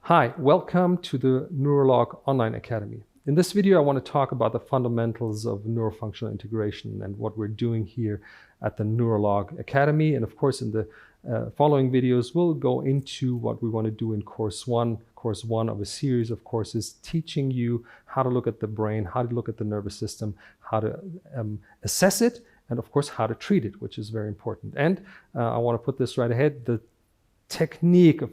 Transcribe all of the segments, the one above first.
Hi, welcome to the Neurolog Online Academy. In this video, I want to talk about the fundamentals of neurofunctional integration and what we're doing here at the Neurolog Academy. And of course, in the following videos, we'll go into what we want to do in course one of a series of courses teaching you how to look at the brain, how to look at the nervous system, how to assess it, and of course, how to treat it, which is very important. And I want to put this right ahead. The technique of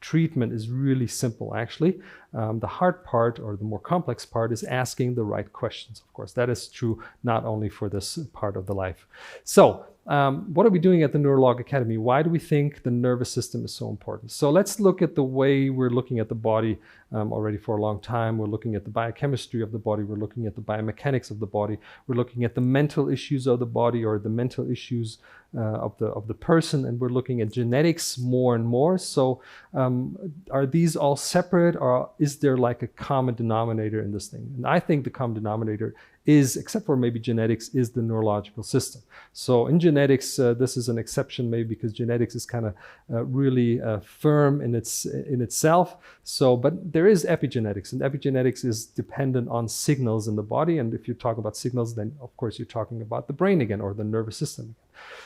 treatment is really simple, actually. The hard part, or the more complex part, is asking the right questions. Of course, that is true not only for this part of the life. So what are we doing at the Neurolog Academy? Why do we think the nervous system is so important? So let's look at the way we're looking at the body already for a long time. We're looking at the biochemistry of the body. We're looking at the biomechanics of the body. We're looking at the mental issues of the body, or the mental issues of the person, and we're looking at genetics more and more. So are these all separate, or is there like a common denominator in this thing? And I think the common denominator is, except for maybe genetics, is the neurological system. So in genetics, this is an exception maybe because genetics is kind of really firm in itself. So, but there is epigenetics, and epigenetics is dependent on signals in the body. And if you talk about signals, then of course you're talking about the brain again, or the nervous system again.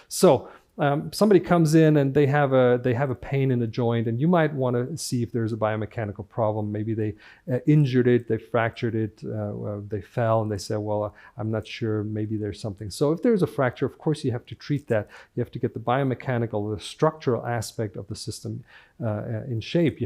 So somebody comes in and they have a pain in a joint, and you might want to see if there's a biomechanical problem. Maybe they injured it, they fractured it, they fell, and they say, well, I'm not sure, maybe there's something. So if there's a fracture, of course you have to treat that. You have to get the biomechanical, the structural aspect of the system in shape.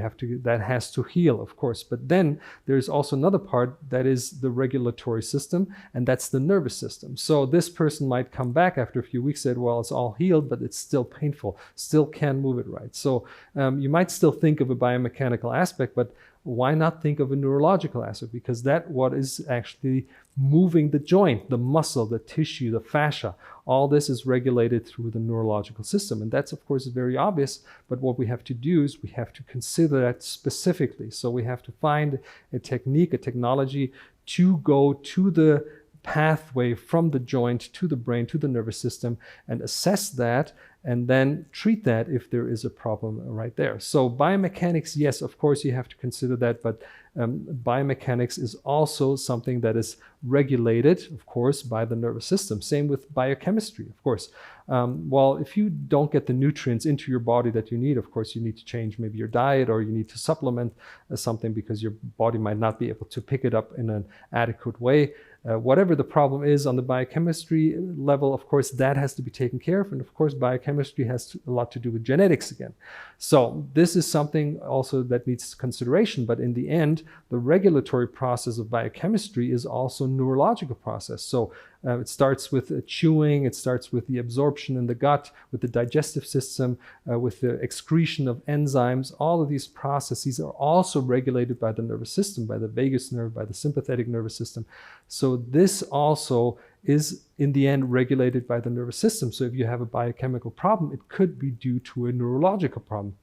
That has to heal, of course. But then there's also another part that is the regulatory system, and that's the nervous system. So this person might come back after a few weeks, said, well, it's all healed, but it's still painful, still can't move it right. So you might still think of a biomechanical aspect, but why not think of a neurological aspect? Because that's what is actually moving the joint, the muscle, the tissue, the fascia. All this is regulated through the neurological system. And that's, of course, very obvious. But what we have to do is we have to consider that specifically. So we have to find a technique, a technology to go to the pathway from the joint to the brain, to the nervous system, and assess that, and then treat that if there is a problem right there. So biomechanics, yes, of course you have to consider that, but biomechanics is also something that is regulated, of course, by the nervous system. Same with biochemistry, of course. Well, if you don't get the nutrients into your body that you need, of course, you need to change maybe your diet, or you need to supplement something because your body might not be able to pick it up in an adequate way. Whatever the problem is on the biochemistry level, of course, that has to be taken care of. And of course, biochemistry has a lot to do with genetics again. So this is something also that needs consideration. But in the end, the regulatory process of biochemistry is also a neurological process. So it starts with chewing, it starts with the absorption in the gut, with the digestive system, with the excretion of enzymes. All of these processes are also regulated by the nervous system, by the vagus nerve, by the sympathetic nervous system. So this also is in the end regulated by the nervous system. So if you have a biochemical problem, it could be due to a neurological problem,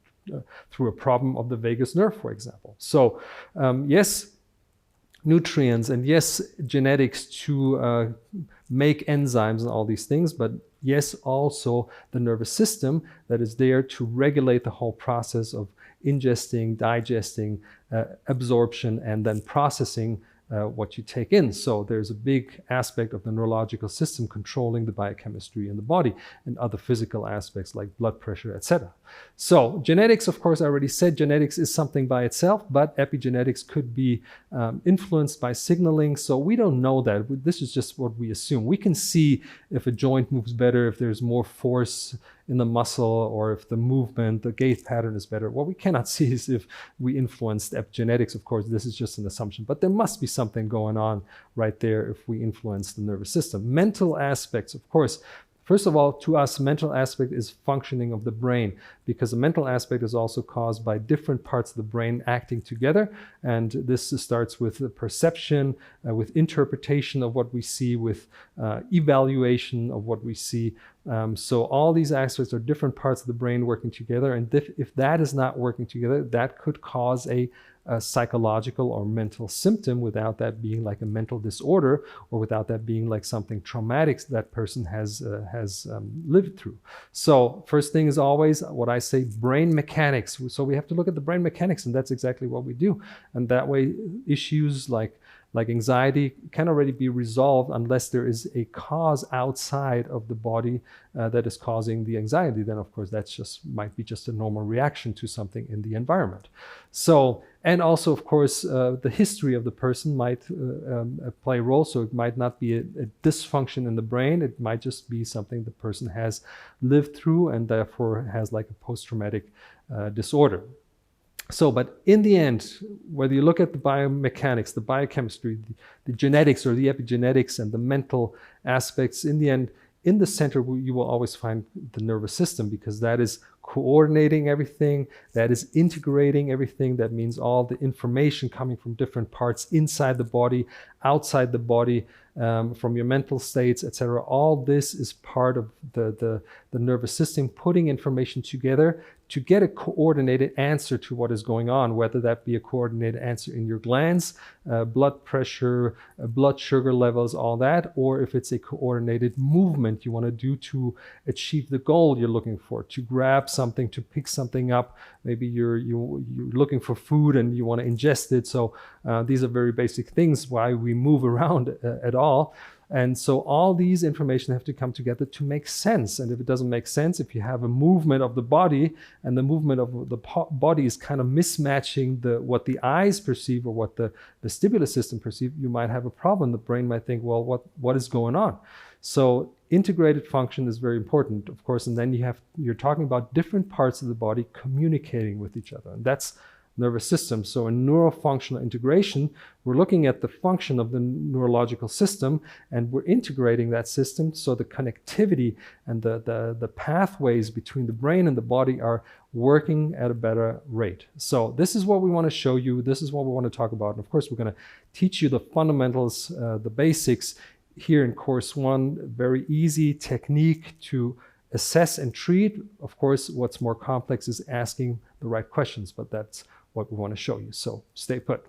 through a problem of the vagus nerve, for example. So yes, nutrients, and yes, genetics to make enzymes and all these things, but yes, also the nervous system that is there to regulate the whole process of ingesting, digesting, absorption, and then processing what you take in. So there's a big aspect of the neurological system controlling the biochemistry in the body, and other physical aspects like blood pressure, etc. So genetics, of course, I already said genetics is something by itself, but epigenetics could be influenced by signaling. So we don't know that. This is just what we assume. We can see if a joint moves better, if there's more force in the muscle, or if the movement, the gait pattern is better. What we cannot see is if we influenced epigenetics. Of course, this is just an assumption, but there must be something going on right there if we influence the nervous system. Mental aspects, of course. First of all, to us, mental aspect is functioning of the brain, because the mental aspect is also caused by different parts of the brain acting together. And this starts with the perception, with interpretation of what we see, with evaluation of what we see, So all these aspects are different parts of the brain working together, and if that is not working together, that could cause a psychological or mental symptom without that being like a mental disorder, or without that being like something traumatic that person has lived through. So first thing is always what I say, brain mechanics. So we have to look at the brain mechanics, and that's exactly what we do. And that way issues like anxiety can already be resolved unless there is a cause outside of the body that is causing the anxiety. Then of course that's might be just a normal reaction to something in the environment. So, and also of course the history of the person might play a role. So it might not be a dysfunction in the brain, it might just be something the person has lived through and therefore has like a post-traumatic disorder. So, but in the end, whether you look at the biomechanics, the biochemistry, the genetics or the epigenetics and the mental aspects, in the end, in the center, you will always find the nervous system, because that is coordinating everything, that is integrating everything. That means all the information coming from different parts inside the body, outside the body, from your mental states, etc. All this is part of the nervous system, putting information together to get a coordinated answer to what is going on, whether that be a coordinated answer in your glands, blood pressure, blood sugar levels, all that, or if it's a coordinated movement you want to do to achieve the goal you're looking for, to grab something, to pick something up. Maybe you're looking for food and you want to ingest it. So these are very basic things why we move around at all. And so all these information have to come together to make sense. And if it doesn't make sense, if you have a movement of the body and the movement of the body is kind of mismatching what the eyes perceive or what the vestibular system perceive, you might have a problem. The brain might think, well, what is going on? So integrated function is very important, of course. And then you're talking about different parts of the body communicating with each other. And that's nervous system. So in neurofunctional integration, we're looking at the function of the neurological system, and we're integrating that system so the connectivity and the pathways between the brain and the body are working at a better rate. So this is what we want to show you. This is what we want to talk about. And of course, we're going to teach you the fundamentals, the basics here in course 1. Very easy technique to assess and treat. Of course, what's more complex is asking the right questions, but that's what we want to show you. So stay put.